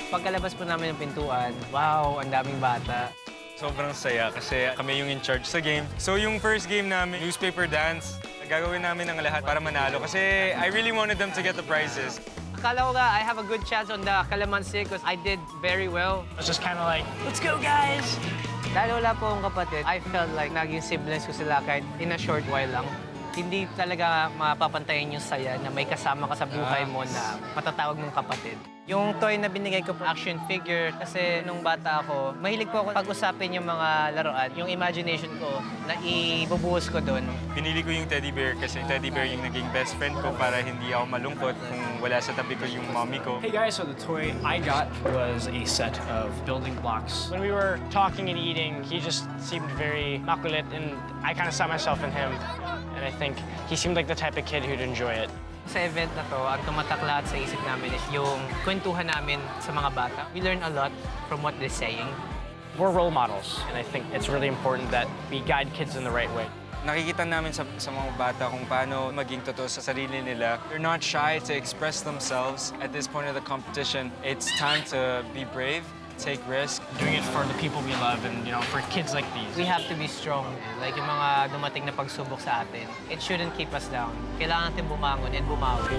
Pagkalabas po namin ng pintuan, wow, ang daming bata. Sobrang saya kasi kami yung in charge sa game. So yung first game namin, newspaper dance, gagawin namin ang lahat para manalo kasi I really wanted them to get the prizes. Akala ko nga, I have a good chance on the Calamansi because I did very well. I was just kind of like, let's go, guys! Dahil wala po akong kapatid, I felt like naging siblings ko sila kahit in a short while lang. Hindi talaga mapapantayan yung saya na may kasama ka sa buhay mo na matatawag mong kapatid. Yung toy na binigay ko po, action figure, kasi nung bata ako, mahilig po ako pag-usapin yung mga laruan. Yung imagination ko, na ibubuhos ko doon. Pinili ko yung teddy bear kasi teddy bear yung naging best friend ko para hindi ako malungkot kung wala sa tabi ko yung mommy ko. Hey guys, so the toy I got was a set of building blocks. When we were talking and eating, he just seemed very makulit, and I kind of saw myself in him. And I think he seemed like the type of kid who'd enjoy it. Sa event na to, ang tumatak lahat sa isip namin is yung kwentuhan namin sa mga bata. We learn a lot from what they're saying. We're role models, and I think it's really important that we guide kids in the right way. Nakikita namin sa mga bata kung paano maging totoo sa sarili nila. They're not shy to express themselves at this point of the competition. It's time to be brave, take risk. Doing it for the people we love and, you know, for kids like these. We have to be strong. Like yung mga dumating na pagsubok sa atin, it shouldn't keep us down. Kailangan natin bumangon and bumawi.